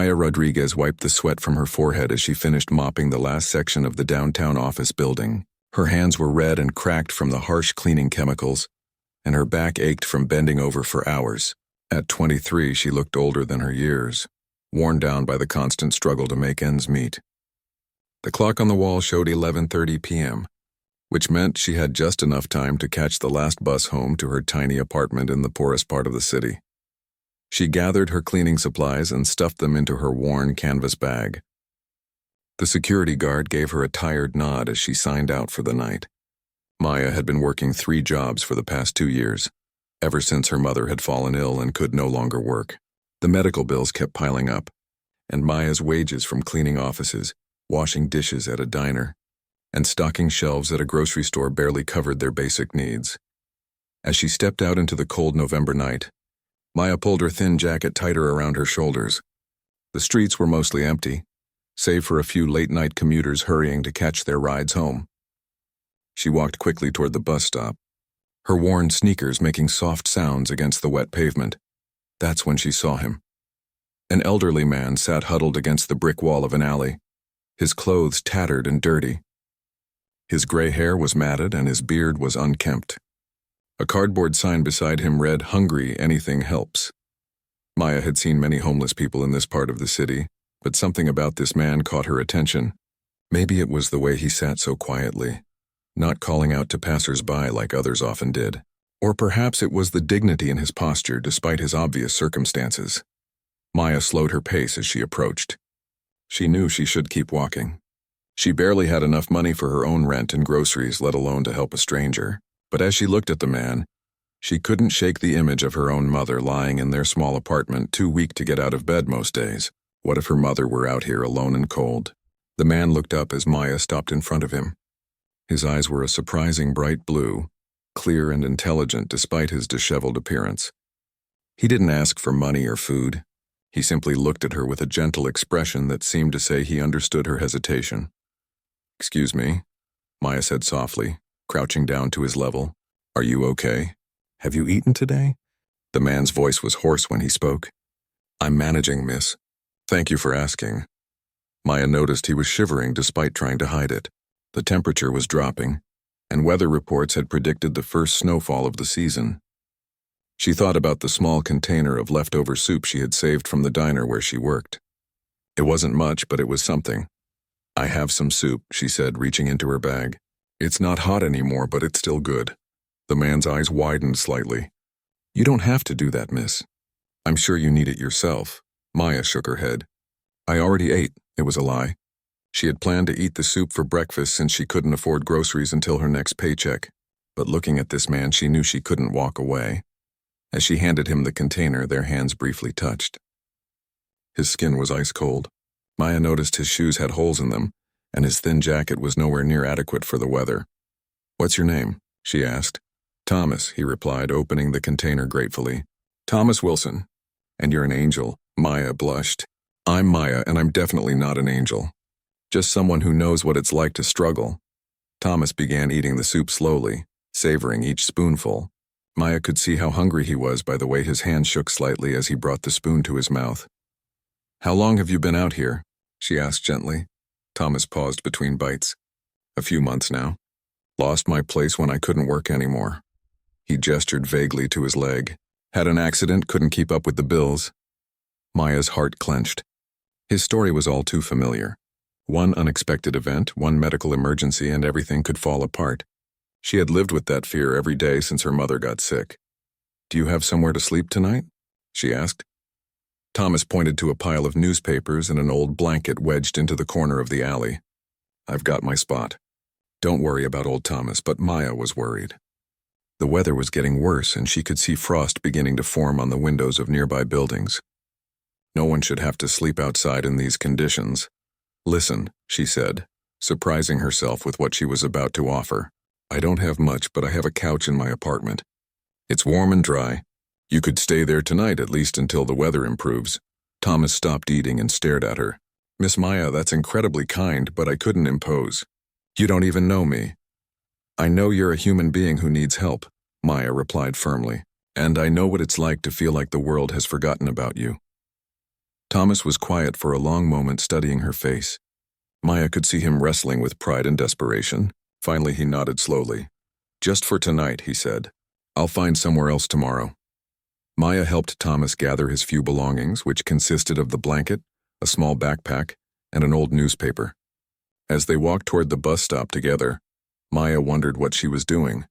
Maya Rodriguez wiped the sweat from her forehead as she finished mopping the last section of the downtown office building. Her hands were red and cracked from the harsh cleaning chemicals, and her back ached from bending over for hours. At 23, she looked older than her years, worn down by the constant struggle to make ends meet. The clock on the wall showed 11:30 p.m., which meant she had just enough time to catch the last bus home to her tiny apartment in the poorest part of the city. She gathered her cleaning supplies and stuffed them into her worn canvas bag. The security guard gave her a tired nod as she signed out for the night. Maya had been working 3 jobs for the past 2 years, ever since her mother had fallen ill and could no longer work. The medical bills kept piling up, and Maya's wages from cleaning offices, washing dishes at a diner, and stocking shelves at a grocery store barely covered their basic needs. As she stepped out into the cold November night, Maya pulled her thin jacket tighter around her shoulders. The streets were mostly empty, save for a few late-night commuters hurrying to catch their rides home. She walked quickly toward the bus stop, her worn sneakers making soft sounds against the wet pavement. That's when she saw him. An elderly man sat huddled against the brick wall of an alley, his clothes tattered and dirty. His gray hair was matted and his beard was unkempt. A cardboard sign beside him read, "Hungry, anything helps." Maya had seen many homeless people in this part of the city, but something about this man caught her attention. Maybe it was the way he sat so quietly, not calling out to passers-by like others often did. Or perhaps it was the dignity in his posture despite his obvious circumstances. Maya slowed her pace as she approached. She knew she should keep walking. She barely had enough money for her own rent and groceries, let alone to help a stranger. But as she looked at the man, she couldn't shake the image of her own mother lying in their small apartment, too weak to get out of bed most days. What if her mother were out here alone and cold? The man looked up as Maya stopped in front of him. His eyes were a surprising bright blue, clear and intelligent despite his disheveled appearance. He didn't ask for money or food. He simply looked at her with a gentle expression that seemed to say he understood her hesitation. "Excuse me," Maya said softly, crouching down to his level. "Are you okay? Have you eaten today?" The man's voice was hoarse when he spoke. "I'm managing, miss. Thank you for asking." Maya noticed he was shivering despite trying to hide it. The temperature was dropping, and weather reports had predicted the first snowfall of the season. She thought about the small container of leftover soup she had saved from the diner where she worked. It wasn't much, but it was something. "I have some soup," she said, reaching into her bag. "It's not hot anymore, but it's still good." The man's eyes widened slightly. "You don't have to do that, miss. I'm sure you need it yourself." Maya shook her head. "I already ate." It was a lie. She had planned to eat the soup for breakfast since she couldn't afford groceries until her next paycheck. But looking at this man, she knew she couldn't walk away. As she handed him the container, their hands briefly touched. His skin was ice cold. Maya noticed his shoes had holes in them, and his thin jacket was nowhere near adequate for the weather. "What's your name?" she asked. "Thomas," he replied, opening the container gratefully. "Thomas Wilson. And you're an angel." Maya blushed. "I'm Maya, and I'm definitely not an angel. Just someone who knows what it's like to struggle." Thomas began eating the soup slowly, savoring each spoonful. Maya could see how hungry he was by the way his hand shook slightly as he brought the spoon to his mouth. "How long have you been out here?" she asked gently. Thomas paused between bites. "A few months now. Lost my place when I couldn't work anymore." He gestured vaguely to his leg. "Had an accident, couldn't keep up with the bills." Maya's heart clenched. His story was all too familiar. One unexpected event, one medical emergency, and everything could fall apart. She had lived with that fear every day since her mother got sick. "Do you have somewhere to sleep tonight?" she asked. Thomas pointed to a pile of newspapers and an old blanket wedged into the corner of the alley. "I've got my spot." Don't worry about old Thomas, but Maya was worried. The weather was getting worse, and she could see frost beginning to form on the windows of nearby buildings. No one should have to sleep outside in these conditions. "Listen," she said, surprising herself with what she was about to offer. "I don't have much, but I have a couch in my apartment. It's warm and dry. You could stay there tonight, at least until the weather improves." Thomas stopped eating and stared at her. "Miss Maya, that's incredibly kind, but I couldn't impose. You don't even know me." "I know you're a human being who needs help," Maya replied firmly. "And I know what it's like to feel like the world has forgotten about you." Thomas was quiet for a long moment, studying her face. Maya could see him wrestling with pride and desperation. Finally, he nodded slowly. "Just for tonight," he said. "I'll find somewhere else tomorrow." Maya helped Thomas gather his few belongings, which consisted of the blanket, a small backpack, and an old newspaper. As they walked toward the bus stop together, Maya wondered what she was doing.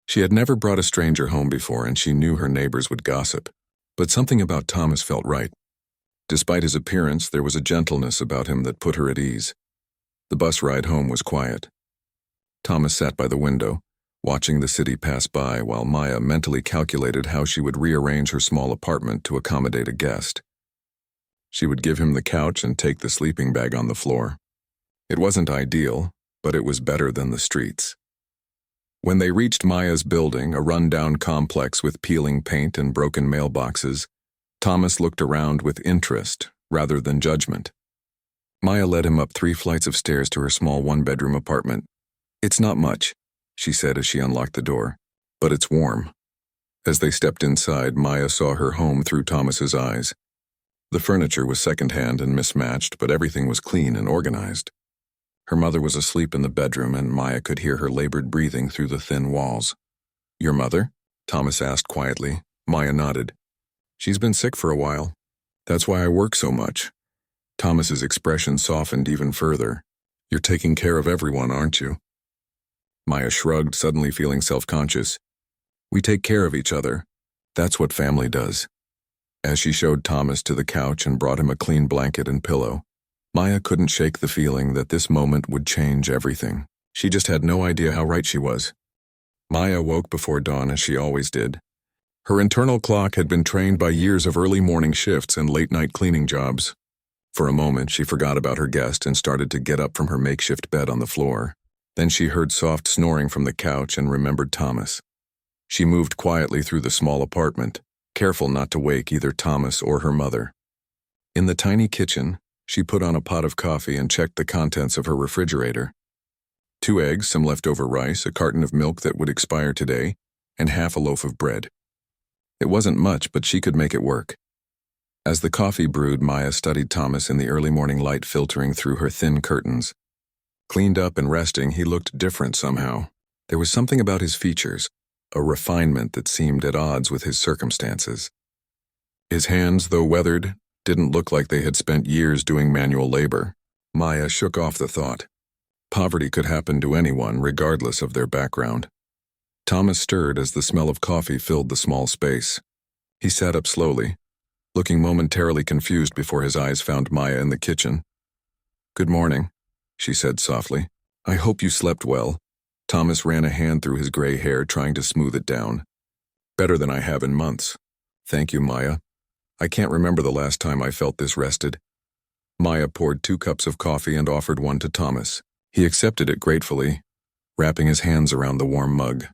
She had never brought a stranger home before, and she knew her neighbors would gossip. But something about Thomas felt right. Despite his appearance, there was a gentleness about him that put her at ease. The bus ride home was quiet. Thomas sat by the window, watching the city pass by, while Maya mentally calculated how she would rearrange her small apartment to accommodate a guest. She would give him the couch and take the sleeping bag on the floor. It wasn't ideal, but it was better than the streets. When they reached Maya's building, a run-down complex with peeling paint and broken mailboxes, Thomas looked around with interest rather than judgment. Maya led him up 3 flights of stairs to her small one-bedroom apartment. "It's not much," she said as she unlocked the door, "but it's warm." As they stepped inside, Maya saw her home through Thomas's eyes. The furniture was secondhand and mismatched, but everything was clean and organized. Her mother was asleep in the bedroom, and Maya could hear her labored breathing through the thin walls. "Your mother?" Thomas asked quietly. Maya nodded. "She's been sick for a while. That's why I work so much." Thomas's expression softened even further. "You're taking care of everyone, aren't you?" Maya shrugged, suddenly feeling self-conscious. "We take care of each other. That's what family does." As she showed Thomas to the couch and brought him a clean blanket and pillow, Maya couldn't shake the feeling that this moment would change everything. She just had no idea how right she was. Maya woke before dawn, as she always did. Her internal clock had been trained by years of early morning shifts and late-night cleaning jobs. For a moment, she forgot about her guest and started to get up from her makeshift bed on the floor. Then she heard soft snoring from the couch and remembered Thomas. She moved quietly through the small apartment, careful not to wake either Thomas or her mother. In the tiny kitchen, she put on a pot of coffee and checked the contents of her refrigerator. 2 eggs, some leftover rice, a carton of milk that would expire today, and half a loaf of bread. It wasn't much, but she could make it work. As the coffee brewed, Maya studied Thomas in the early morning light filtering through her thin curtains. Cleaned up and resting, he looked different somehow. There was something about his features, a refinement that seemed at odds with his circumstances. His hands, though weathered, didn't look like they had spent years doing manual labor. Maya shook off the thought. Poverty could happen to anyone, regardless of their background. Thomas stirred as the smell of coffee filled the small space. He sat up slowly, looking momentarily confused before his eyes found Maya in the kitchen. "Good morning," she said softly. "I hope you slept well." Thomas ran a hand through his gray hair, trying to smooth it down. "Better than I have in months." "Thank you, Maya. I can't remember the last time I felt this rested." Maya poured 2 cups of coffee and offered one to Thomas. He accepted it gratefully, wrapping his hands around the warm mug.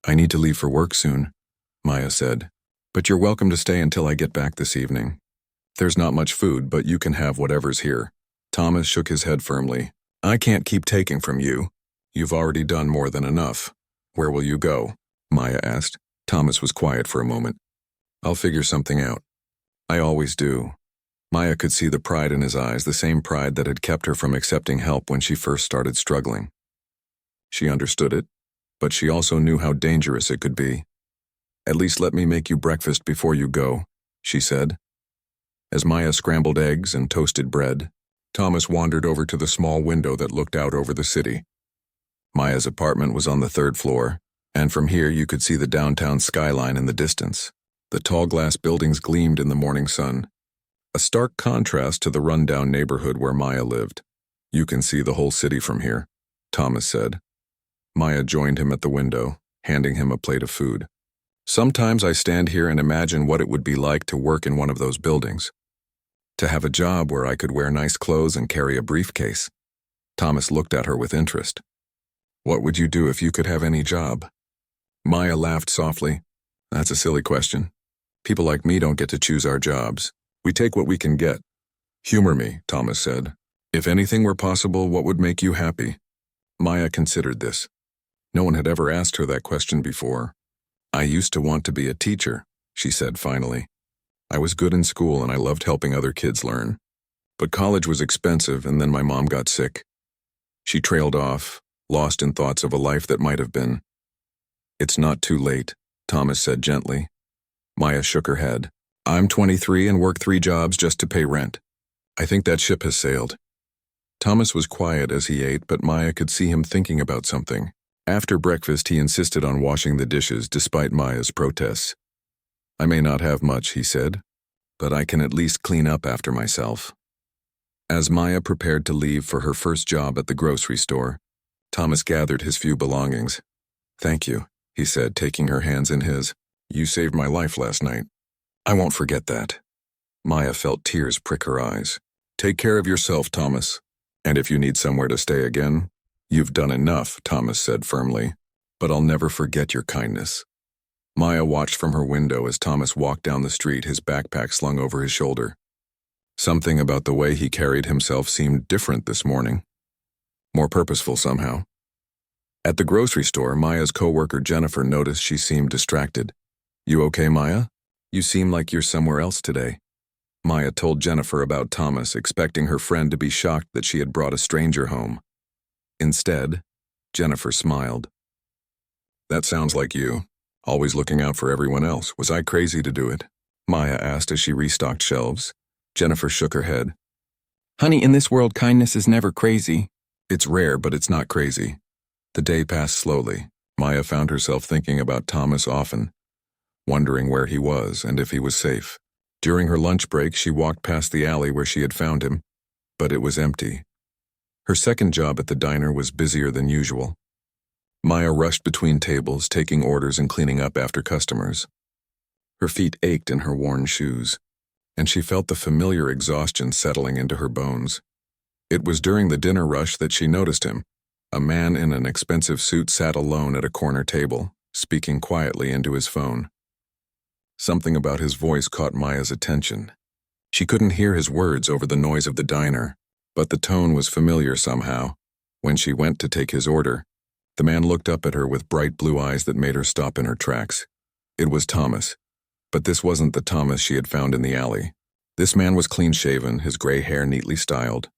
"I need to leave for work soon," Maya said. "But you're welcome to stay until I get back this evening. There's not much food, but you can have whatever's here." Thomas shook his head firmly. "I can't keep taking from you. You've already done more than enough. Where will you go?" Maya asked. Thomas was quiet for a moment. "I'll figure something out." "I always do." Maya could see the pride in his eyes, the same pride that had kept her from accepting help when she first started struggling. She understood it, but she also knew how dangerous it could be. "At least let me make you breakfast before you go," she said. As Maya scrambled eggs and toasted bread, Thomas wandered over to the small window that looked out over the city. Maya's apartment was on the 3rd floor, and from here you could see the downtown skyline in the distance. The tall glass buildings gleamed in the morning sun, a stark contrast to the run-down neighborhood where Maya lived. "You can see the whole city from here," Thomas said. Maya joined him at the window, handing him a plate of food. "Sometimes I stand here and imagine what it would be like to work in one of those buildings. To have a job where I could wear nice clothes and carry a briefcase." Thomas looked at her with interest. "What would you do if you could have any job?" Maya laughed softly. "That's a silly question. People like me don't get to choose our jobs. We take what we can get." "Humor me," Thomas said. "If anything were possible, what would make you happy?" Maya considered this. No one had ever asked her that question before. "I used to want to be a teacher," she said finally. I was good in school and I loved helping other kids learn. But college was expensive and then my mom got sick. She trailed off, lost in thoughts of a life that might have been. It's not too late, Thomas said gently. Maya shook her head. I'm 23 and work 3 jobs just to pay rent. I think that ship has sailed. Thomas was quiet as he ate, but Maya could see him thinking about something. After breakfast, he insisted on washing the dishes despite Maya's protests. I may not have much, he said, but I can at least clean up after myself. As Maya prepared to leave for her first job at the grocery store, Thomas gathered his few belongings. Thank you, he said, taking her hands in his. You saved my life last night. I won't forget that. Maya felt tears prick her eyes. Take care of yourself, Thomas. And if you need somewhere to stay again, you've done enough, Thomas said firmly. But I'll never forget your kindness. Maya watched from her window as Thomas walked down the street, his backpack slung over his shoulder. Something about the way he carried himself seemed different this morning. More purposeful somehow. At the grocery store, Maya's coworker Jennifer noticed she seemed distracted. You okay, Maya? You seem like you're somewhere else today. Maya told Jennifer about Thomas, expecting her friend to be shocked that she had brought a stranger home. Instead, Jennifer smiled. That sounds like you. Always looking out for everyone else. Was I crazy to do it? Maya asked as she restocked shelves. Jennifer shook her head. Honey, in this world, kindness is never crazy. It's rare, but it's not crazy. The day passed slowly. Maya found herself thinking about Thomas often, wondering where he was and if he was safe. During her lunch break, she walked past the alley where she had found him, but it was empty. Her second job at the diner was busier than usual. Maya rushed between tables, taking orders and cleaning up after customers. Her feet ached in her worn shoes, and she felt the familiar exhaustion settling into her bones. It was during the dinner rush that she noticed him. A man in an expensive suit sat alone at a corner table, speaking quietly into his phone. Something about his voice caught Maya's attention. She couldn't hear his words over the noise of the diner, but the tone was familiar somehow. When she went to take his order, the man looked up at her with bright blue eyes that made her stop in her tracks. It was Thomas, but this wasn't the Thomas she had found in the alley. This man was clean-shaven, his gray hair neatly styled.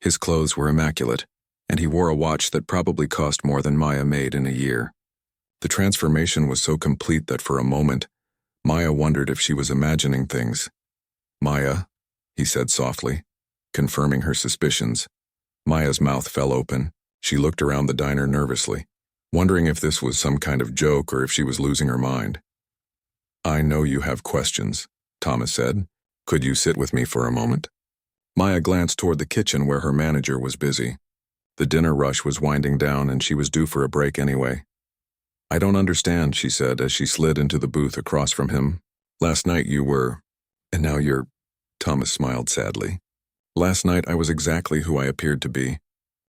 His clothes were immaculate, and he wore a watch that probably cost more than Maya made in a year. The transformation was so complete that for a moment, Maya wondered if she was imagining things. Maya, he said softly, confirming her suspicions. Maya's mouth fell open. She looked around the diner nervously, wondering if this was some kind of joke or if she was losing her mind. I know you have questions, Thomas said. Could you sit with me for a moment? Maya glanced toward the kitchen where her manager was busy. The dinner rush was winding down and she was due for a break anyway. I don't understand, she said as she slid into the booth across from him. Last night you were, and now you're, Thomas smiled sadly. Last night I was exactly who I appeared to be.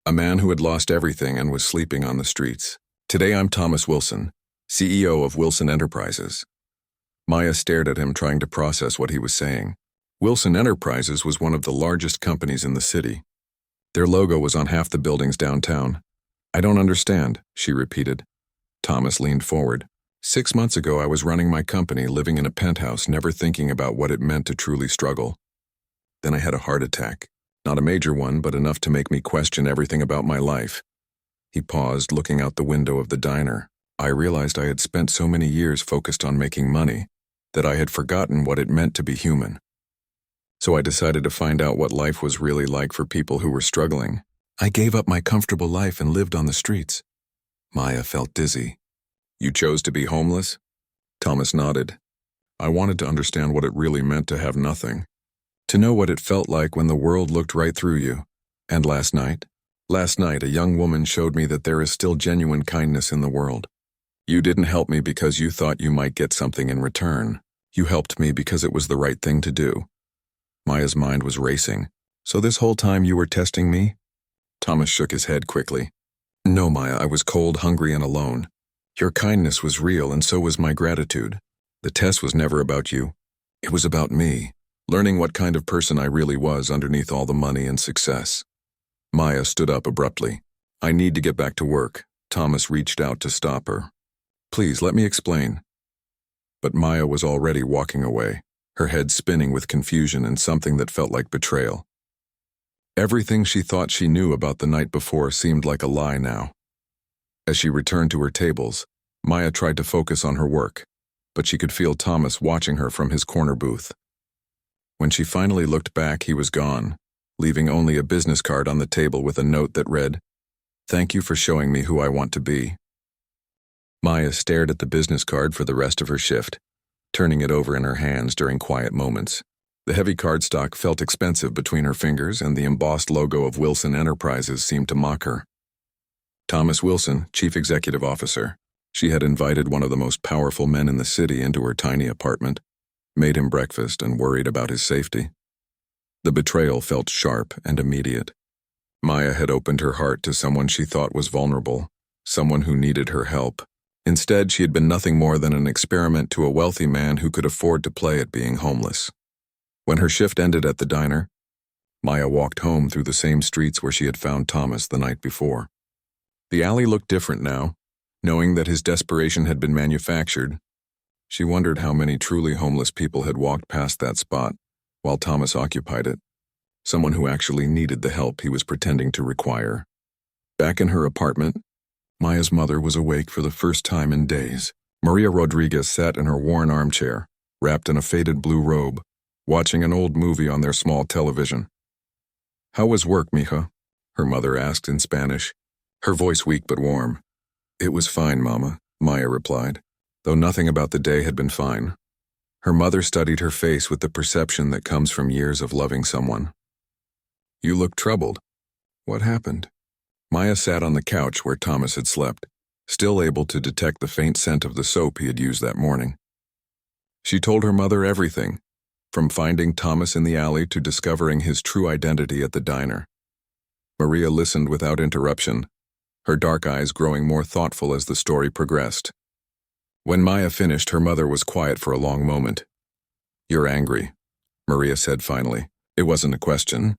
A man who had lost everything and was sleeping on the streets. Today I'm Thomas Wilson, CEO of Wilson Enterprises. Maya stared at him, trying to process what he was saying. Wilson Enterprises was one of the largest companies in the city. Their logo was on half the buildings downtown. I don't understand, she repeated. Thomas leaned forward. 6 months ago I was running my company, living in a penthouse, never thinking about what it meant to truly struggle. Then I had a heart attack. Not a major one, but enough to make me question everything about my life. He paused, looking out the window of the diner. I realized I had spent so many years focused on making money that I had forgotten what it meant to be human. So I decided to find out what life was really like for people who were struggling. I gave up my comfortable life and lived on the streets. Maya felt dizzy. You chose to be homeless? Thomas nodded. I wanted to understand what it really meant to have nothing. To know what it felt like when the world looked right through you. And last night, a young woman showed me that there is still genuine kindness in the world. You didn't help me because you thought you might get something in return. You helped me because it was the right thing to do. Maya's mind was racing. So this whole time you were testing me? Thomas shook his head quickly. No, Maya, I was cold, hungry, and alone. Your kindness was real, and so was my gratitude. The test was never about you. It was about me, learning what kind of person I really was underneath all the money and success. Maya stood up abruptly. I need to get back to work. Thomas reached out to stop her. Please, let me explain. But Maya was already walking away. her head spinning with confusion and something that felt like betrayal. Everything she thought she knew about the night before seemed like a lie now. As she returned to her tables, Maya tried to focus on her work, but she could feel Thomas watching her from his corner booth. When she finally looked back, he was gone, leaving only a business card on the table with a note that read, "Thank you for showing me who I want to be." Maya stared at the business card for the rest of her shift, turning it over in her hands during quiet moments. The heavy cardstock felt expensive between her fingers, and the embossed logo of Wilson Enterprises seemed to mock her. Thomas Wilson, Chief Executive Officer. She had invited one of the most powerful men in the city into her tiny apartment, made him breakfast, and worried about his safety. The betrayal felt sharp and immediate. Maya had opened her heart to someone she thought was vulnerable, someone who needed her help. Instead, she had been nothing more than an experiment to a wealthy man who could afford to play at being homeless. When her shift ended at the diner, Maya walked home through the same streets where she had found Thomas the night before. The alley looked different now. Knowing that his desperation had been manufactured, she wondered how many truly homeless people had walked past that spot while Thomas occupied it, someone who actually needed the help he was pretending to require. Back in her apartment, Maya's mother was awake for the first time in days. Maria Rodriguez sat in her worn armchair, wrapped in a faded blue robe, watching an old movie on their small television. "How was work, mija?" her mother asked in Spanish, her voice weak but warm. "It was fine, Mama," Maya replied, though nothing about the day had been fine. Her mother studied her face with the perception that comes from years of loving someone. "You look troubled. What happened?" Maya sat on the couch where Thomas had slept, still able to detect the faint scent of the soap he had used that morning. She told her mother everything, from finding Thomas in the alley to discovering his true identity at the diner. Maria listened without interruption, her dark eyes growing more thoughtful as the story progressed. When Maya finished, her mother was quiet for a long moment. "You're angry," Maria said finally. "It wasn't a question."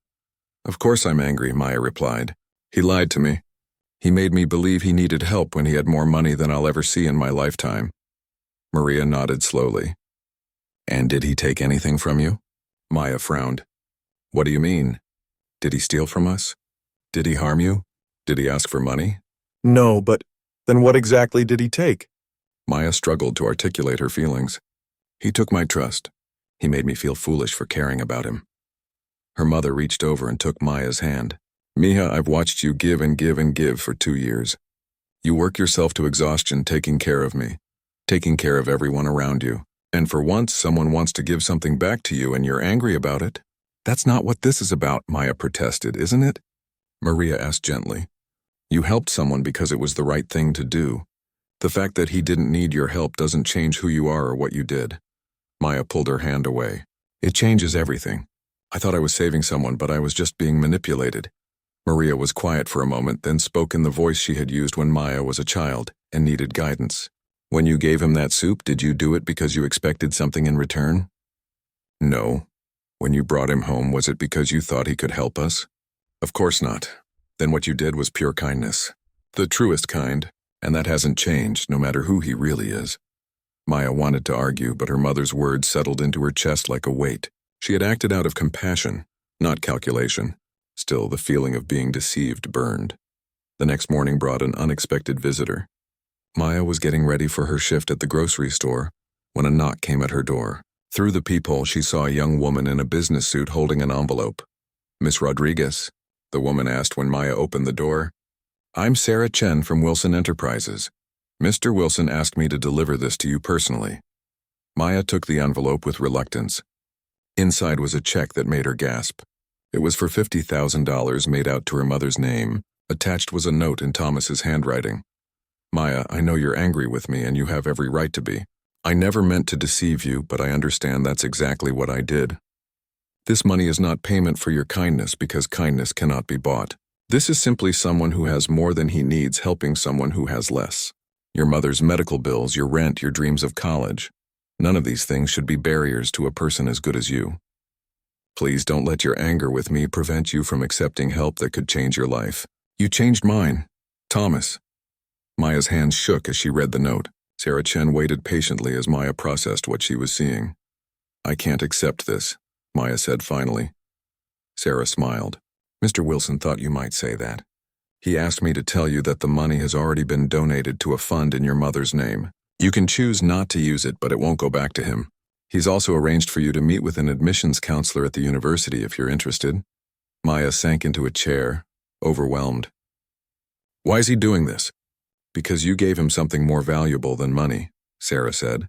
"Of course I'm angry," Maya replied. "He lied to me. He made me believe he needed help when he had more money than I'll ever see in my lifetime." Maria nodded slowly. "And did he take anything from you?" Maya frowned. "What do you mean? Did he steal from us? Did he harm you? Did he ask for money?" "No, but then what exactly did he take?" Maya struggled to articulate her feelings. "He took my trust. He made me feel foolish for caring about him." Her mother reached over and took Maya's hand. "Mija, I've watched you give and give and give for 2 years. You work yourself to exhaustion taking care of me, taking care of everyone around you. And for once, someone wants to give something back to you and you're angry about it. That's not what this is about," Maya protested, "isn't it?" Maria asked gently. "You helped someone because it was the right thing to do. The fact that he didn't need your help doesn't change who you are or what you did." Maya pulled her hand away. "It changes everything. I thought I was saving someone, but I was just being manipulated." Maria was quiet for a moment, then spoke in the voice she had used when Maya was a child and needed guidance. "When you gave him that soup, did you do it because you expected something in return?" "No. When you brought him home, was it because you thought he could help us?" "Of course not. Then what you did was pure kindness. The truest kind, and that hasn't changed, no matter who he really is." Maya wanted to argue, but her mother's words settled into her chest like a weight. She had acted out of compassion, not calculation. Still, the feeling of being deceived burned. The next morning brought an unexpected visitor. Maya was getting ready for her shift at the grocery store when a knock came at her door. Through the peephole, she saw a young woman in a business suit holding an envelope. "Miss Rodriguez?" the woman asked when Maya opened the door. "I'm Sarah Chen from Wilson Enterprises. Mr. Wilson asked me to deliver this to you personally." Maya took the envelope with reluctance. Inside was a check that made her gasp. It was for $50,000 made out to her mother's name. Attached was a note in Thomas's handwriting. "Maya, I know you're angry with me and you have every right to be. I never meant to deceive you, but I understand that's exactly what I did. This money is not payment for your kindness because kindness cannot be bought. This is simply someone who has more than he needs helping someone who has less. Your mother's medical bills, your rent, your dreams of college. None of these things should be barriers to a person as good as you. Please don't let your anger with me prevent you from accepting help that could change your life. You changed mine. Thomas." Maya's hands shook as she read the note. Sarah Chen waited patiently as Maya processed what she was seeing. I can't accept this, Maya said finally. Sarah smiled. Mr. Wilson thought you might say that. He asked me to tell you that the money has already been donated to a fund in your mother's name. You can choose not to use it, but it won't go back to him. He's also arranged for you to meet with an admissions counselor at the university if you're interested. Maya sank into a chair, overwhelmed. Why is he doing this? Because you gave him something more valuable than money, Sarah said.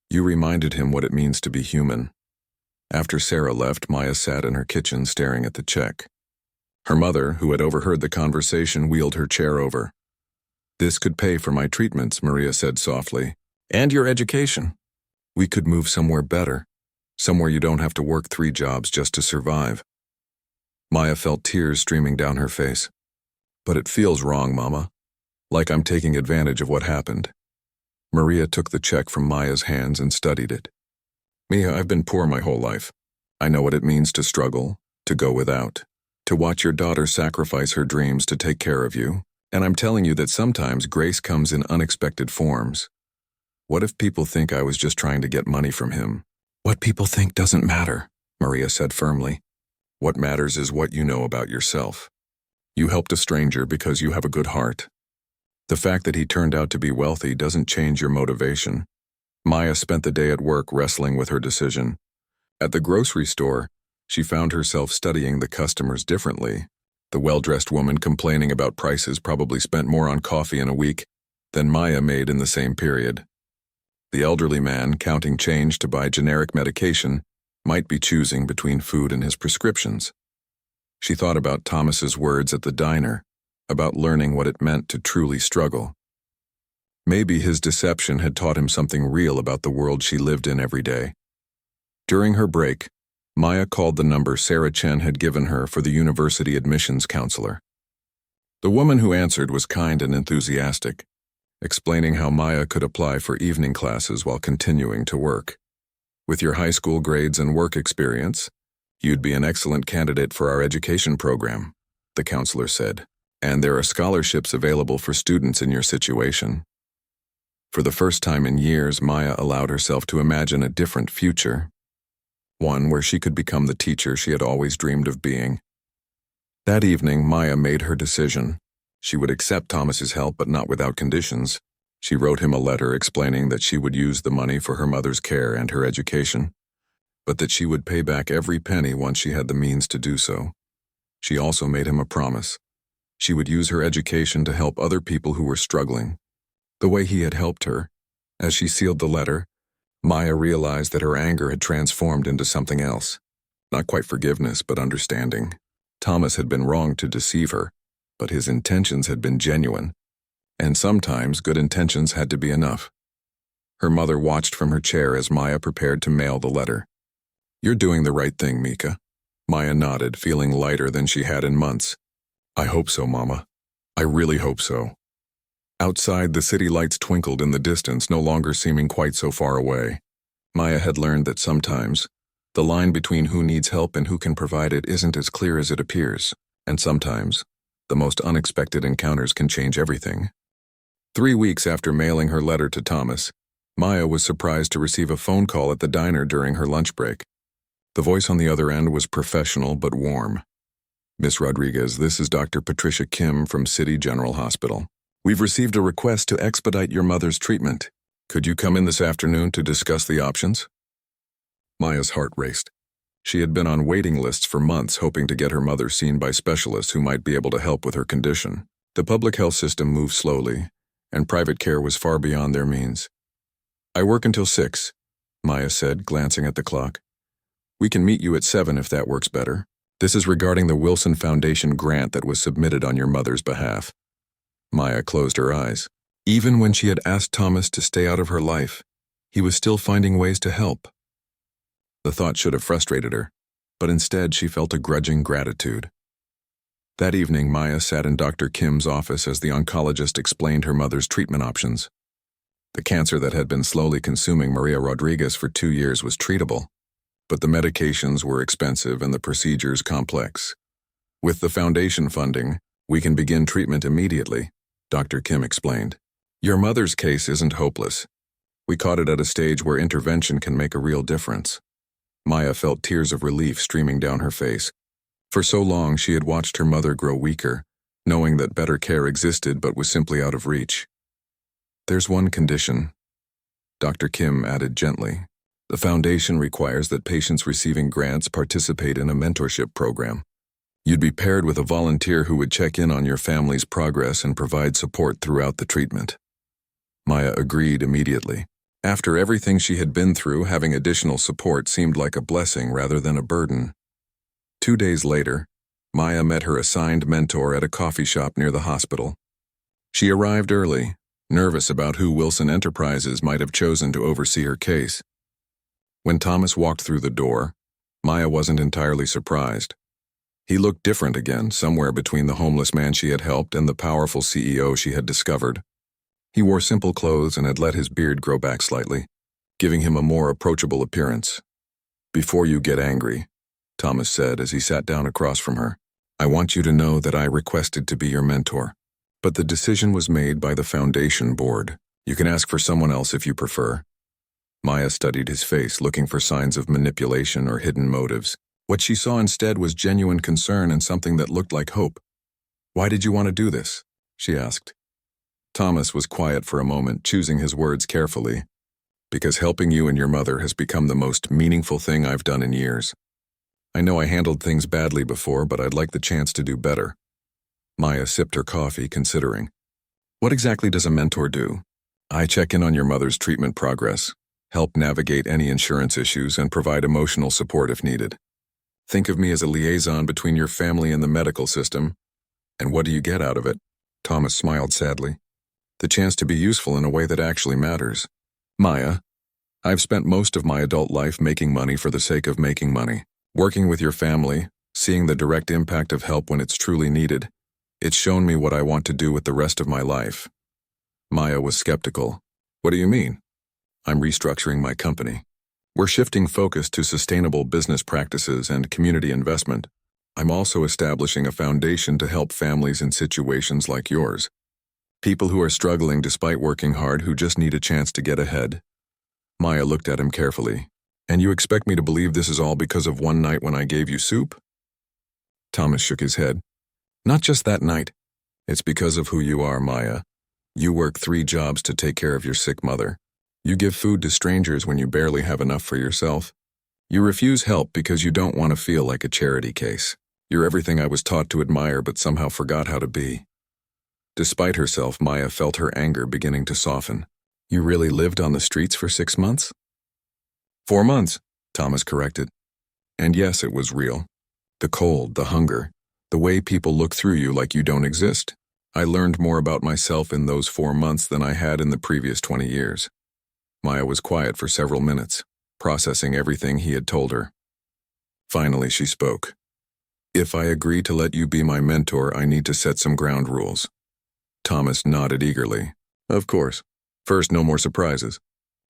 You reminded him what it means to be human. After Sarah left, Maya sat in her kitchen staring at the check. Her mother, who had overheard the conversation, wheeled her chair over. This could pay for my treatments, Maria said softly. And your education. We could move somewhere better, somewhere you don't have to work 3 jobs just to survive. Maya felt tears streaming down her face. But it feels wrong, Mama. Like I'm taking advantage of what happened. Maria took the check from Maya's hands and studied it. Mia, I've been poor my whole life. I know what it means to struggle, to go without, to watch your daughter sacrifice her dreams to take care of you, and I'm telling you that sometimes grace comes in unexpected forms. What if people think I was just trying to get money from him? What people think doesn't matter, Maria said firmly. What matters is what you know about yourself. You helped a stranger because you have a good heart. The fact that he turned out to be wealthy doesn't change your motivation. Maya spent the day at work wrestling with her decision. At the grocery store, she found herself studying the customers differently. The well-dressed woman complaining about prices probably spent more on coffee in a week than Maya made in the same period. The elderly man, counting change to buy generic medication, might be choosing between food and his prescriptions. She thought about Thomas's words at the diner, about learning what it meant to truly struggle. Maybe his deception had taught him something real about the world she lived in every day. During her break, Maya called the number Sarah Chen had given her for the university admissions counselor. The woman who answered was kind and enthusiastic, explaining how Maya could apply for evening classes while continuing to work. With your high school grades and work experience, you'd be an excellent candidate for our education program, the counselor said, and there are scholarships available for students in your situation. For the first time in years, Maya allowed herself to imagine a different future, one where she could become the teacher she had always dreamed of being. That evening, Maya made her decision. She would accept Thomas's help, but not without conditions. She wrote him a letter explaining that she would use the money for her mother's care and her education, but that she would pay back every penny once she had the means to do so. She also made him a promise. She would use her education to help other people who were struggling, the way he had helped her. As she sealed the letter, Maya realized that her anger had transformed into something else. Not quite forgiveness, but understanding. Thomas had been wrong to deceive her, but his intentions had been genuine. And sometimes good intentions had to be enough. Her mother watched from her chair as Maya prepared to mail the letter. You're doing the right thing, Mika. Maya nodded, feeling lighter than she had in months. I hope so, Mama. I really hope so. Outside, the city lights twinkled in the distance, no longer seeming quite so far away. Maya had learned that sometimes, the line between who needs help and who can provide it isn't as clear as it appears, and sometimes, the most unexpected encounters can change everything. 3 weeks after mailing her letter to Thomas, Maya was surprised to receive a phone call at the diner during her lunch break. The voice on the other end was professional but warm. Miss Rodriguez, this is Dr. Patricia Kim from City General Hospital. We've received a request to expedite your mother's treatment. Could you come in this afternoon to discuss the options? Maya's heart raced. She had been on waiting lists for months, hoping to get her mother seen by specialists who might be able to help with her condition. The public health system moved slowly, and private care was far beyond their means. I work until 6, Maya said, glancing at the clock. We can meet you at 7 if that works better. This is regarding the Wilson Foundation grant that was submitted on your mother's behalf. Maya closed her eyes. Even when she had asked Thomas to stay out of her life, he was still finding ways to help. The thought should have frustrated her, but instead she felt a grudging gratitude. That evening, Maya sat in Dr. Kim's office as the oncologist explained her mother's treatment options. The cancer that had been slowly consuming Maria Rodriguez for 2 years was treatable, but the medications were expensive and the procedures complex. With the foundation funding, we can begin treatment immediately, Dr. Kim explained. Your mother's case isn't hopeless. We caught it at a stage where intervention can make a real difference. Maya felt tears of relief streaming down her face. For so long she had watched her mother grow weaker, knowing that better care existed but was simply out of reach. "There's one condition," Dr. Kim added gently. "The foundation requires that patients receiving grants participate in a mentorship program. You'd be paired with a volunteer who would check in on your family's progress and provide support throughout the treatment." Maya agreed immediately. After everything she had been through, having additional support seemed like a blessing rather than a burden. 2 days later, Maya met her assigned mentor at a coffee shop near the hospital. She arrived early, nervous about who Wilson Enterprises might have chosen to oversee her case. When Thomas walked through the door, Maya wasn't entirely surprised. He looked different again, somewhere between the homeless man she had helped and the powerful CEO she had discovered. He wore simple clothes and had let his beard grow back slightly, giving him a more approachable appearance. "Before you get angry," Thomas said as he sat down across from her, "I want you to know that I requested to be your mentor, but the decision was made by the foundation board. You can ask for someone else if you prefer." Maya studied his face, looking for signs of manipulation or hidden motives. What she saw instead was genuine concern and something that looked like hope. "Why did you want to do this?" she asked. Thomas was quiet for a moment, choosing his words carefully. "Because helping you and your mother has become the most meaningful thing I've done in years. I know I handled things badly before, but I'd like the chance to do better." Maya sipped her coffee, considering. "What exactly does a mentor do?" "I check in on your mother's treatment progress, help navigate any insurance issues, and provide emotional support if needed. Think of me as a liaison between your family and the medical system." "And what do you get out of it?" Thomas smiled sadly. "The chance to be useful in a way that actually matters. Maya, I've spent most of my adult life making money for the sake of making money. Working with your family, seeing the direct impact of help when it's truly needed, it's shown me what I want to do with the rest of my life." Maya was skeptical. "What do you mean?" "I'm restructuring my company. We're shifting focus to sustainable business practices and community investment. I'm also establishing a foundation to help families in situations like yours. People who are struggling despite working hard, who just need a chance to get ahead." Maya looked at him carefully. "And you expect me to believe this is all because of one night when I gave you soup?" Thomas shook his head. "Not just that night. It's because of who you are, Maya. You work 3 jobs to take care of your sick mother. You give food to strangers when you barely have enough for yourself. You refuse help because you don't want to feel like a charity case. You're everything I was taught to admire but somehow forgot how to be." Despite herself, Maya felt her anger beginning to soften. "You really lived on the streets for 6 months?" 4 months, Thomas corrected. "And yes, it was real. The cold, the hunger, the way people look through you like you don't exist. I learned more about myself in those 4 months than I had in the previous 20 years. Maya was quiet for several minutes, processing everything he had told her. Finally, she spoke. "If I agree to let you be my mentor, I need to set some ground rules." Thomas nodded eagerly. "Of course. First, no more surprises.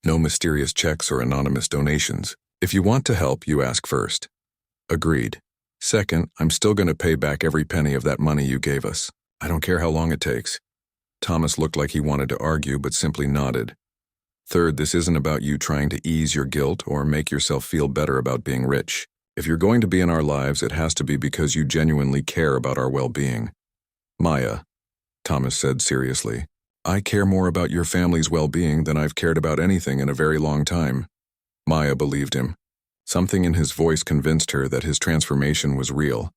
No mysterious checks or anonymous donations. If you want to help, you ask first." "Agreed. Second, I'm still going to pay back every penny of that money you gave us. I don't care how long it takes." Thomas looked like he wanted to argue but simply nodded. "Third, this isn't about you trying to ease your guilt or make yourself feel better about being rich. If you're going to be in our lives, it has to be because you genuinely care about our well-being." "Maya," Thomas said seriously, "I care more about your family's well-being than I've cared about anything in a very long time." Maya believed him. Something in his voice convinced her that his transformation was real,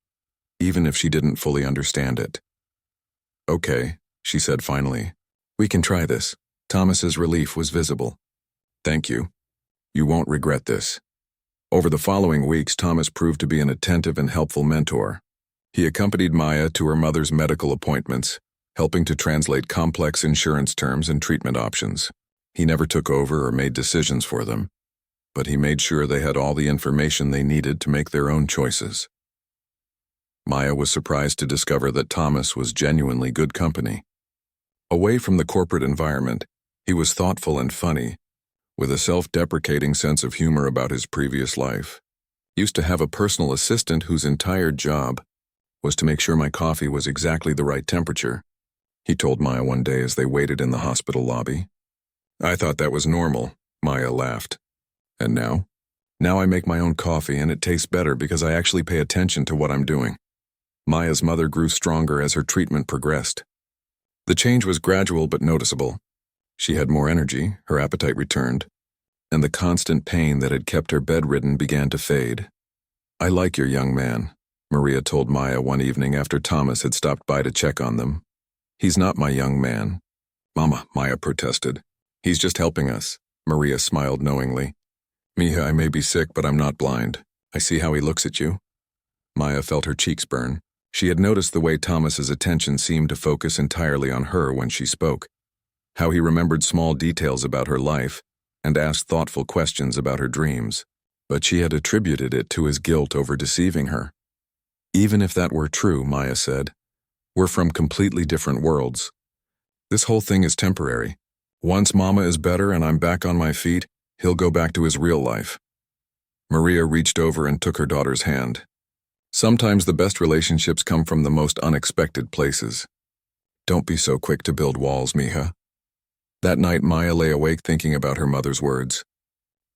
even if she didn't fully understand it. "Okay," she said finally. "We can try this." Thomas's relief was visible. "Thank you. You won't regret this." Over the following weeks, Thomas proved to be an attentive and helpful mentor. He accompanied Maya to her mother's medical appointments, helping to translate complex insurance terms and treatment options. He never took over or made decisions for them, but he made sure they had all the information they needed to make their own choices. Maya was surprised to discover that Thomas was genuinely good company. Away from the corporate environment, he was thoughtful and funny, with a self-deprecating sense of humor about his previous life. Used to have a personal assistant whose entire job was to make sure my coffee was exactly the right temperature, he told Maya one day as they waited in the hospital lobby. "I thought that was normal," Maya laughed. "And now?" Now I make my own coffee and it tastes better because I actually pay attention to what I'm doing. Maya's mother grew stronger as her treatment progressed. The change was gradual but noticeable. She had more energy, her appetite returned, and the constant pain that had kept her bedridden began to fade. "I like your young man," Maria told Maya one evening after Thomas had stopped by to check on them. "He's not my young man." "Mama," Maya protested. "He's just helping us." Maria smiled knowingly. "Mija, I may be sick, but I'm not blind. I see how he looks at you." Maya felt her cheeks burn. She had noticed the way Thomas's attention seemed to focus entirely on her when she spoke, how he remembered small details about her life and asked thoughtful questions about her dreams, but she had attributed it to his guilt over deceiving her. "Even if that were true," Maya said, "we're from completely different worlds. This whole thing is temporary. Once Mama is better and I'm back on my feet, he'll go back to his real life." Maria reached over and took her daughter's hand. "Sometimes the best relationships come from the most unexpected places. Don't be so quick to build walls, Mija." That night, Maya lay awake thinking about her mother's words.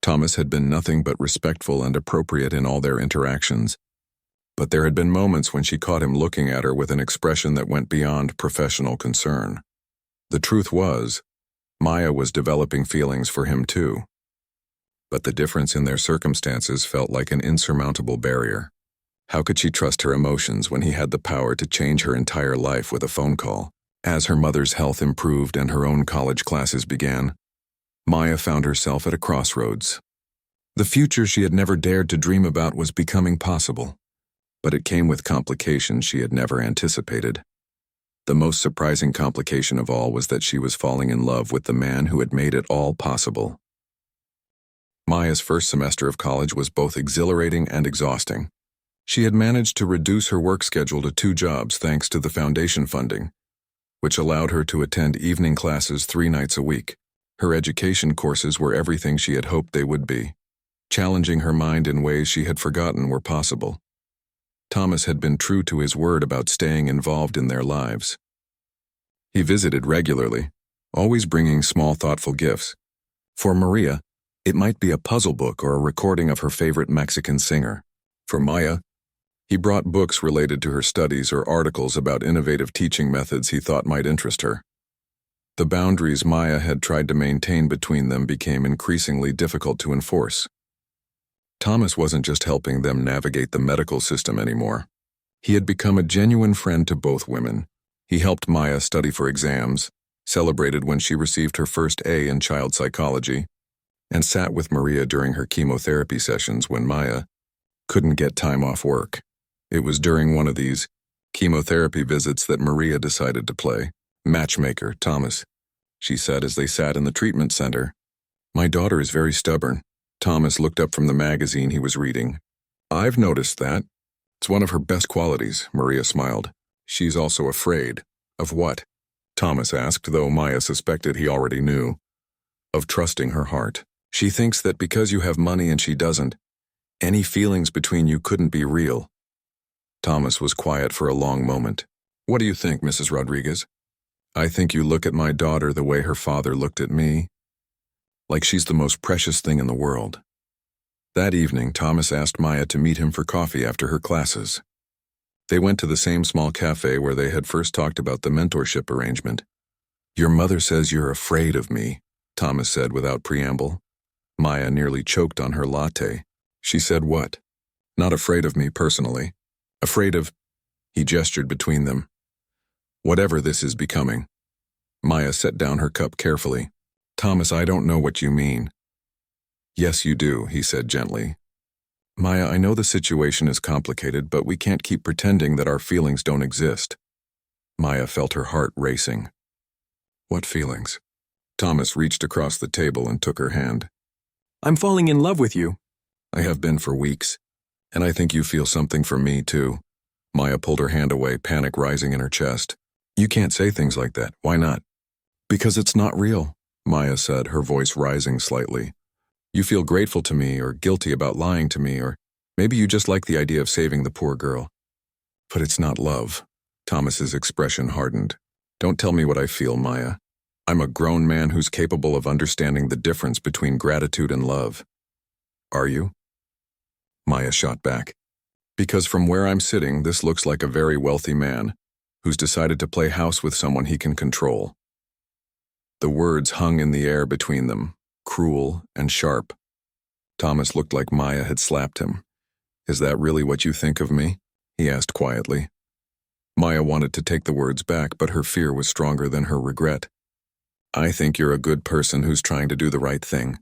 Thomas had been nothing but respectful and appropriate in all their interactions, but there had been moments when she caught him looking at her with an expression that went beyond professional concern. The truth was, Maya was developing feelings for him too. But the difference in their circumstances felt like an insurmountable barrier. How could she trust her emotions when he had the power to change her entire life with a phone call? As her mother's health improved and her own college classes began, Maya found herself at a crossroads. The future she had never dared to dream about was becoming possible, but it came with complications she had never anticipated. The most surprising complication of all was that she was falling in love with the man who had made it all possible. Maya's first semester of college was both exhilarating and exhausting. She had managed to reduce her work schedule to 2 jobs thanks to the foundation funding, which allowed her to attend evening classes 3 nights a week. Her education courses were everything she had hoped they would be, challenging her mind in ways she had forgotten were possible. Thomas had been true to his word about staying involved in their lives. He visited regularly, always bringing small thoughtful gifts. For Maria, it might be a puzzle book or a recording of her favorite Mexican singer. For Maya, he brought books related to her studies or articles about innovative teaching methods he thought might interest her. The boundaries Maya had tried to maintain between them became increasingly difficult to enforce. Thomas wasn't just helping them navigate the medical system anymore. He had become a genuine friend to both women. He helped Maya study for exams, celebrated when she received her first A in child psychology, and sat with Maria during her chemotherapy sessions when Maya couldn't get time off work. It was during one of these chemotherapy visits that Maria decided to play matchmaker, Thomas, she said as they sat in the treatment center. "My daughter is very stubborn." Thomas looked up from the magazine he was reading. "I've noticed that. It's one of her best qualities," Maria smiled. "She's also afraid." "Of what?" Thomas asked, though Maya suspected he already knew. "Of trusting her heart. She thinks that because you have money and she doesn't, any feelings between you couldn't be real." Thomas was quiet for a long moment. "What do you think, Mrs. Rodriguez?" "I think you look at my daughter the way her father looked at me. Like she's the most precious thing in the world." That evening, Thomas asked Maya to meet him for coffee after her classes. They went to the same small cafe where they had first talked about the mentorship arrangement. "Your mother says you're afraid of me," Thomas said without preamble. Maya nearly choked on her latte. "She said what?" "Not afraid of me personally. Afraid of—" He gestured between them. "Whatever this is becoming." Maya set down her cup carefully. "Thomas, I don't know what you mean." "Yes, you do," he said gently. "Maya, I know the situation is complicated, but we can't keep pretending that our feelings don't exist." Maya felt her heart racing. "What feelings?" Thomas reached across the table and took her hand. "I'm falling in love with you." "I have been for weeks, and I think you feel something for me, too." Maya pulled her hand away, panic rising in her chest. "You can't say things like that. Why not?" "Because it's not real," Maya said, her voice rising slightly. "You feel grateful to me or guilty about lying to me, or maybe you just like the idea of saving the poor girl. But it's not love." Thomas's expression hardened. "Don't tell me what I feel, Maya. I'm a grown man who's capable of understanding the difference between gratitude and love." "Are you?" Maya shot back. Because from where I'm sitting, this looks like a very wealthy man who's decided to play house with someone he can control. The words hung in the air between them, cruel and sharp. Thomas looked like Maya had slapped him. Is that really what you think of me? He asked quietly. Maya wanted to take the words back, but her fear was stronger than her regret. I think you're a good person who's trying to do the right thing.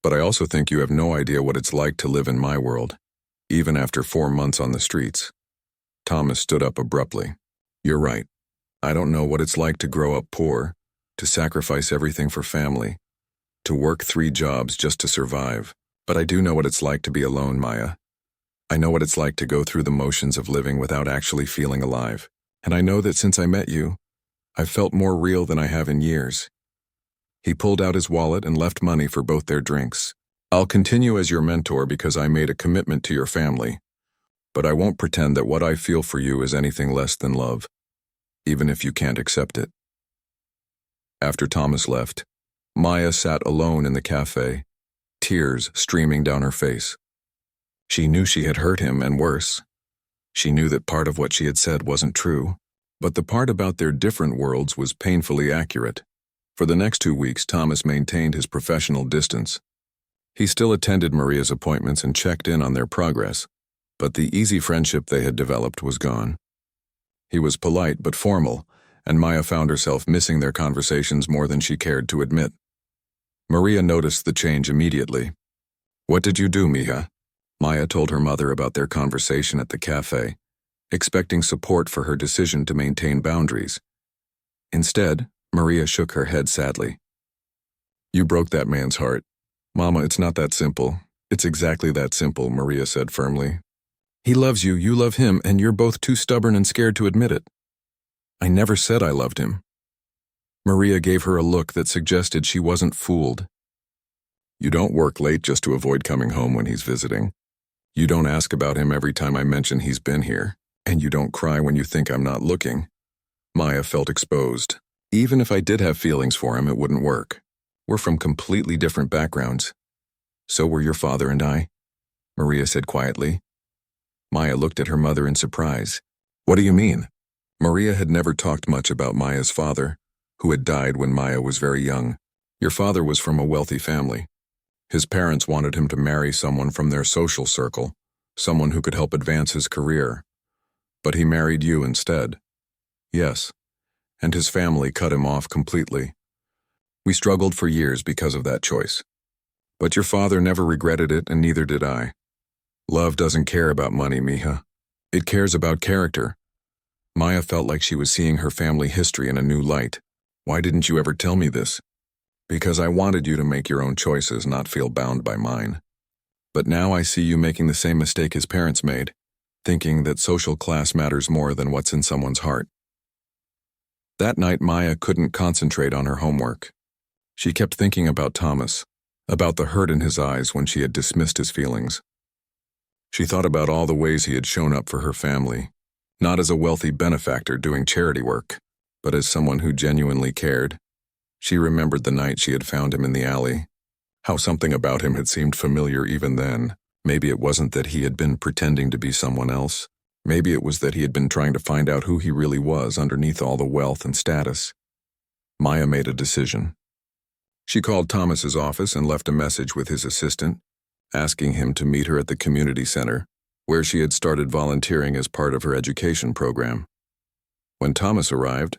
But I also think you have no idea what it's like to live in my world, even after 4 months on the streets. Thomas stood up abruptly. You're right. I don't know what it's like to grow up poor, to sacrifice everything for family, to work 3 jobs just to survive. But I do know what it's like to be alone, Maya. I know what it's like to go through the motions of living without actually feeling alive. And I know that since I met you, I've felt more real than I have in years. He pulled out his wallet and left money for both their drinks. I'll continue as your mentor because I made a commitment to your family. But I won't pretend that what I feel for you is anything less than love, even if you can't accept it. After Thomas left, Maya sat alone in the cafe, tears streaming down her face. She knew she had hurt him, and worse. She knew that part of what she had said wasn't true, but the part about their different worlds was painfully accurate. For the next 2 weeks, Thomas maintained his professional distance. He still attended Maria's appointments and checked in on their progress, but the easy friendship they had developed was gone. He was polite but formal, and Maya found herself missing their conversations more than she cared to admit. Maria noticed the change immediately. What did you do, Mija? Maya told her mother about their conversation at the cafe, expecting support for her decision to maintain boundaries. Instead, Maria shook her head sadly. You broke that man's heart. Mama, it's not that simple. It's exactly that simple, Maria said firmly. He loves you, you love him, and you're both too stubborn and scared to admit it. I never said I loved him. Maria gave her a look that suggested she wasn't fooled. You don't work late just to avoid coming home when he's visiting. You don't ask about him every time I mention he's been here, and you don't cry when you think I'm not looking. Maya felt exposed. Even if I did have feelings for him, it wouldn't work. We're from completely different backgrounds. So were your father and I, Maria said quietly. Maya looked at her mother in surprise. What do you mean? Maria had never talked much about Maya's father, who had died when Maya was very young. Your father was from a wealthy family. His parents wanted him to marry someone from their social circle, someone who could help advance his career. But he married you instead. Yes. And his family cut him off completely. We struggled for years because of that choice. But your father never regretted it, and neither did I. Love doesn't care about money, Mija. It cares about character. Maya felt like she was seeing her family history in a new light. Why didn't you ever tell me this? Because I wanted you to make your own choices, not feel bound by mine. But now I see you making the same mistake his parents made, thinking that social class matters more than what's in someone's heart. That night, Maya couldn't concentrate on her homework. She kept thinking about Thomas, about the hurt in his eyes when she had dismissed his feelings. She thought about all the ways he had shown up for her family, not as a wealthy benefactor doing charity work, but as someone who genuinely cared. She remembered the night she had found him in the alley, how something about him had seemed familiar even then. Maybe it wasn't that he had been pretending to be someone else. Maybe it was that he had been trying to find out who he really was underneath all the wealth and status. Maya made a decision. She called Thomas's office and left a message with his assistant, asking him to meet her at the community center, where she had started volunteering as part of her education program. When Thomas arrived,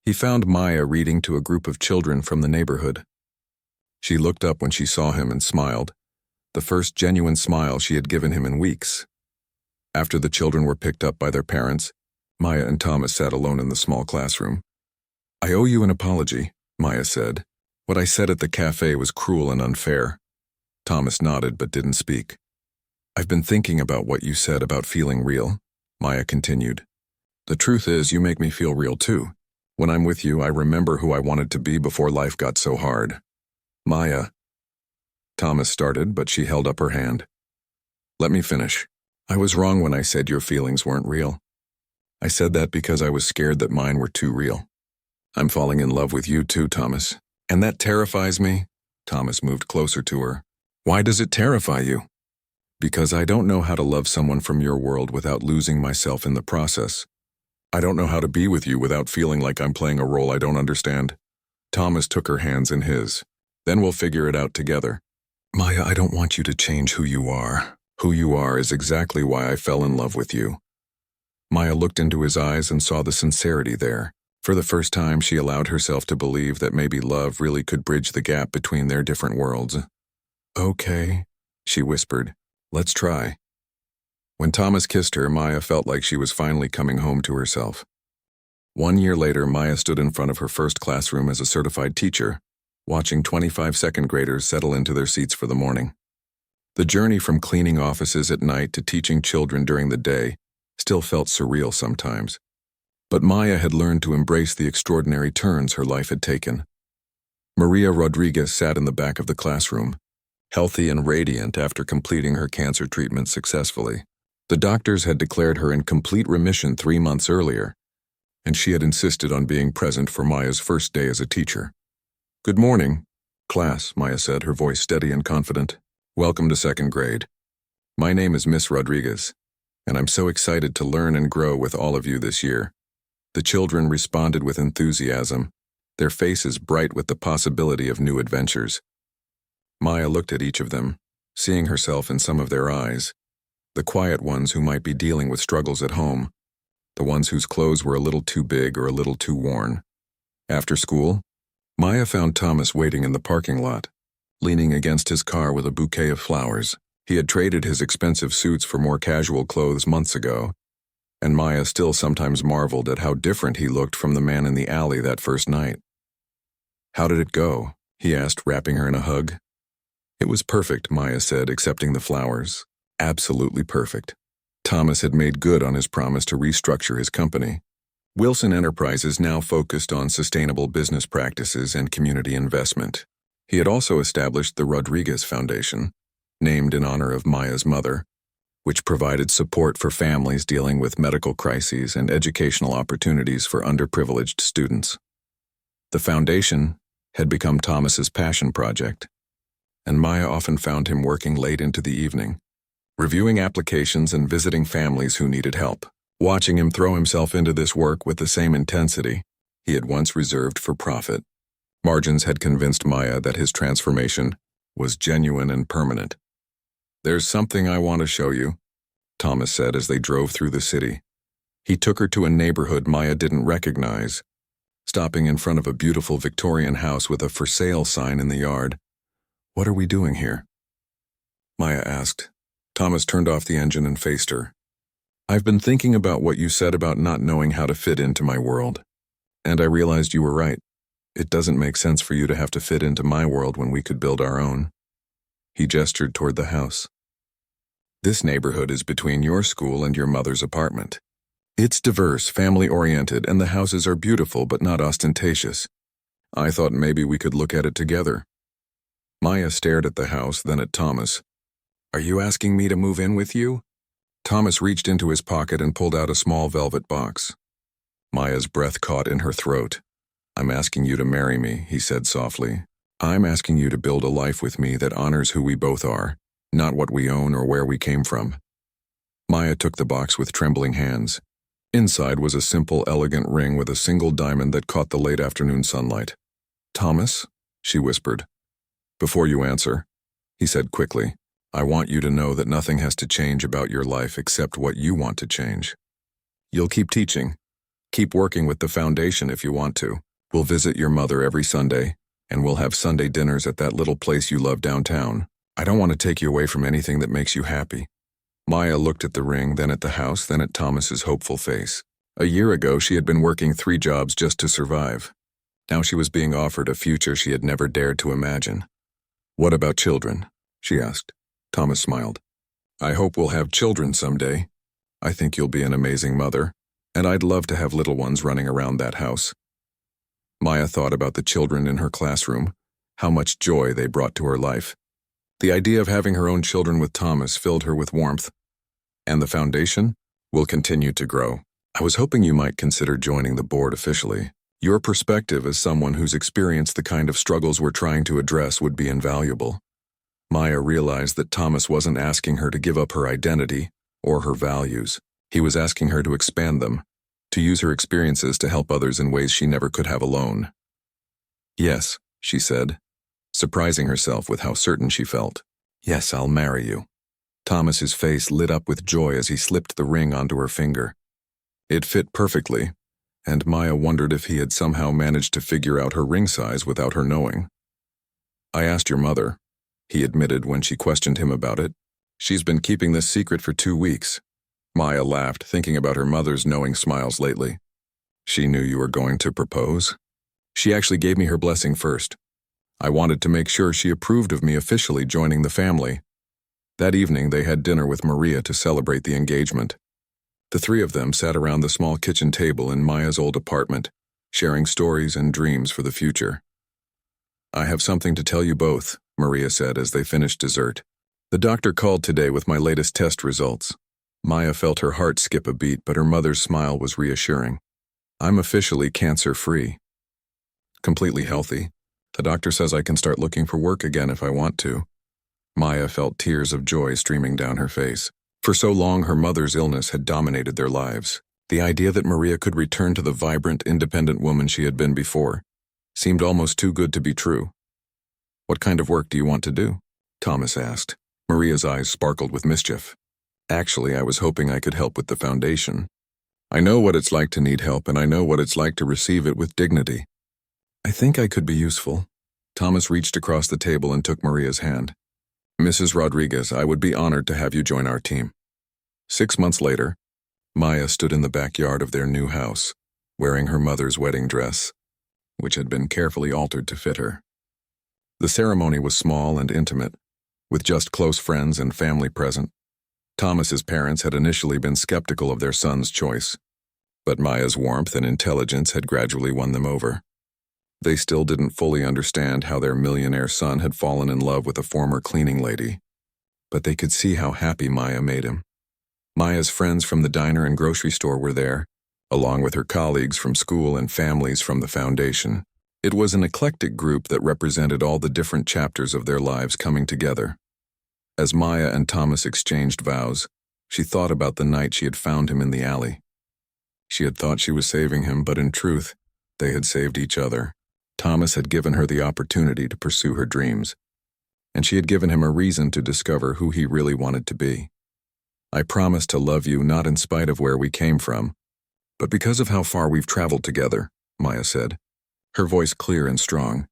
he found Maya reading to a group of children from the neighborhood. She looked up when she saw him and smiled, the first genuine smile she had given him in weeks. After the children were picked up by their parents, Maya and Thomas sat alone in the small classroom. I owe you an apology, Maya said. What I said at the cafe was cruel and unfair. Thomas nodded but didn't speak. I've been thinking about what you said about feeling real, Maya continued. The truth is, you make me feel real too. When I'm with you, I remember who I wanted to be before life got so hard. Maya. Thomas started, but she held up her hand. Let me finish. I was wrong when I said your feelings weren't real. I said that because I was scared that mine were too real. I'm falling in love with you too, Thomas. And that terrifies me. Thomas moved closer to her. Why does it terrify you? Because I don't know how to love someone from your world without losing myself in the process. I don't know how to be with you without feeling like I'm playing a role I don't understand. Thomas took her hands in his. Then we'll figure it out together. Maya, I don't want you to change who you are. Who you are is exactly why I fell in love with you. Maya looked into his eyes and saw the sincerity there. For the first time, she allowed herself to believe that maybe love really could bridge the gap between their different worlds. Okay, she whispered. Let's try. When Thomas kissed her, Maya felt like she was finally coming home to herself. 1 year later, Maya stood in front of her first classroom as a certified teacher, watching 25 second graders settle into their seats for the morning. The journey from cleaning offices at night to teaching children during the day still felt surreal sometimes. But Maya had learned to embrace the extraordinary turns her life had taken. Maria Rodriguez sat in the back of the classroom, healthy and radiant after completing her cancer treatment successfully. The doctors had declared her in complete remission 3 months earlier, and she had insisted on being present for Maya's first day as a teacher. Good morning, class, Maya said, her voice steady and confident. Welcome to 2nd grade. My name is Miss Rodriguez, and I'm so excited to learn and grow with all of you this year. The children responded with enthusiasm, their faces bright with the possibility of new adventures. Maya looked at each of them, seeing herself in some of their eyes, the quiet ones who might be dealing with struggles at home, the ones whose clothes were a little too big or a little too worn. After school, Maya found Thomas waiting in the parking lot, leaning against his car with a bouquet of flowers. He had traded his expensive suits for more casual clothes months ago, and Maya still sometimes marveled at how different he looked from the man in the alley that first night. How did it go? He asked, wrapping her in a hug. It was perfect, Maya said, accepting the flowers. Absolutely perfect. Thomas had made good on his promise to restructure his company. Wilson Enterprises now focused on sustainable business practices and community investment. He had also established the Rodriguez Foundation, named in honor of Maya's mother, which provided support for families dealing with medical crises and educational opportunities for underprivileged students. The foundation had become Thomas's passion project, and Maya often found him working late into the evening, reviewing applications and visiting families who needed help. Watching him throw himself into this work with the same intensity he had once reserved for profit. Margins had convinced Maya that his transformation was genuine and permanent. There's something I want to show you, Thomas said as they drove through the city. He took her to a neighborhood Maya didn't recognize, stopping in front of a beautiful Victorian house with a for sale sign in the yard. What are we doing here? Maya asked. Thomas turned off the engine and faced her. I've been thinking about what you said about not knowing how to fit into my world. And I realized you were right. It doesn't make sense for you to have to fit into my world when we could build our own. He gestured toward the house. This neighborhood is between your school and your mother's apartment. It's diverse, family-oriented, and the houses are beautiful but not ostentatious. I thought maybe we could look at it together. Maya stared at the house, then at Thomas. Are you asking me to move in with you? Thomas reached into his pocket and pulled out a small velvet box. Maya's breath caught in her throat. I'm asking you to marry me, he said softly. I'm asking you to build a life with me that honors who we both are, not what we own or where we came from. Maya took the box with trembling hands. Inside was a simple, elegant ring with a single diamond that caught the late afternoon sunlight. Thomas, she whispered. Before you answer, he said quickly, I want you to know that nothing has to change about your life except what you want to change. You'll keep teaching. Keep working with the foundation if you want to. We'll visit your mother every Sunday, and we'll have Sunday dinners at that little place you love downtown. I don't want to take you away from anything that makes you happy. Maya looked at the ring, then at the house, then at Thomas's hopeful face. A year ago, she had been working 3 jobs just to survive. Now she was being offered a future she had never dared to imagine. What about children? She asked. Thomas smiled. I hope we'll have children someday. I think you'll be an amazing mother, and I'd love to have little ones running around that house. Maya thought about the children in her classroom, how much joy they brought to her life. The idea of having her own children with Thomas filled her with warmth. And the foundation will continue to grow. I was hoping you might consider joining the board officially. Your perspective as someone who's experienced the kind of struggles we're trying to address would be invaluable. Maya realized that Thomas wasn't asking her to give up her identity or her values. He was asking her to expand them, to use her experiences to help others in ways she never could have alone. "Yes," she said, surprising herself with how certain she felt. "Yes, I'll marry you." Thomas's face lit up with joy as he slipped the ring onto her finger. It fit perfectly, and Maya wondered if he had somehow managed to figure out her ring size without her knowing. "I asked your mother," he admitted when she questioned him about it. "She's been keeping this secret for 2 weeks." Maya laughed, thinking about her mother's knowing smiles lately. "She knew you were going to propose? She actually gave me her blessing first. I wanted to make sure she approved of me officially joining the family." That evening they had dinner with Maria to celebrate the engagement. The three of them sat around the small kitchen table in Maya's old apartment, sharing stories and dreams for the future. "I have something to tell you both," Maria said as they finished dessert. "The doctor called today with my latest test results." Maya felt her heart skip a beat, but her mother's smile was reassuring. "I'm officially cancer-free. Completely healthy. The doctor says I can start looking for work again if I want to." Maya felt tears of joy streaming down her face. For so long, her mother's illness had dominated their lives. The idea that Maria could return to the vibrant, independent woman she had been before seemed almost too good to be true. "What kind of work do you want to do?" Thomas asked. Maria's eyes sparkled with mischief. "Actually, I was hoping I could help with the foundation. I know what it's like to need help, and I know what it's like to receive it with dignity. I think I could be useful." Thomas reached across the table and took Maria's hand. "Mrs. Rodriguez, I would be honored to have you join our team." 6 months later, Maya stood in the backyard of their new house, wearing her mother's wedding dress, which had been carefully altered to fit her. The ceremony was small and intimate, with just close friends and family present. Thomas's parents had initially been skeptical of their son's choice, but Maya's warmth and intelligence had gradually won them over. They still didn't fully understand how their millionaire son had fallen in love with a former cleaning lady, but they could see how happy Maya made him. Maya's friends from the diner and grocery store were there, along with her colleagues from school and families from the foundation. It was an eclectic group that represented all the different chapters of their lives coming together. As Maya and Thomas exchanged vows, she thought about the night she had found him in the alley. She had thought she was saving him, but in truth, they had saved each other. Thomas had given her the opportunity to pursue her dreams, and she had given him a reason to discover who he really wanted to be. "I promise to love you not in spite of where we came from, but because of how far we've traveled together," Maya said, her voice clear and strong.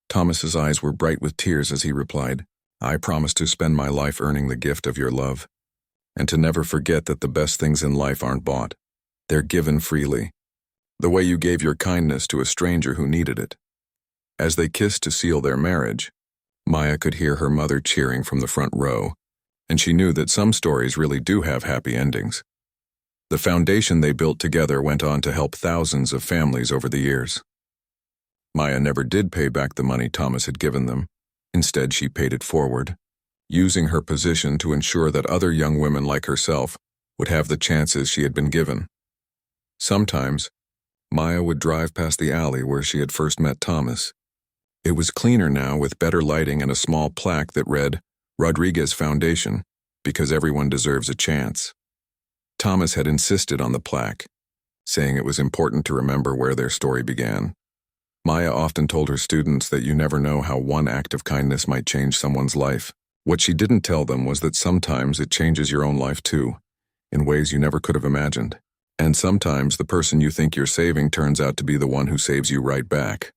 Thomas's eyes were bright with tears as he replied, "I promise to spend my life earning the gift of your love, and to never forget that the best things in life aren't bought. They're given freely, the way you gave your kindness to a stranger who needed it." As they kissed to seal their marriage, Maya could hear her mother cheering from the front row, and she knew that some stories really do have happy endings. The foundation they built together went on to help thousands of families over the years. Maya never did pay back the money Thomas had given them. Instead, she paid it forward, using her position to ensure that other young women like herself would have the chances she had been given. Sometimes, Maya would drive past the alley where she had first met Thomas. It was cleaner now with better lighting and a small plaque that read, "Rodriguez Foundation, because everyone deserves a chance." Thomas had insisted on the plaque, saying it was important to remember where their story began. Maya often told her students that you never know how one act of kindness might change someone's life. What she didn't tell them was that sometimes it changes your own life too, in ways you never could have imagined. And sometimes the person you think you're saving turns out to be the one who saves you right back.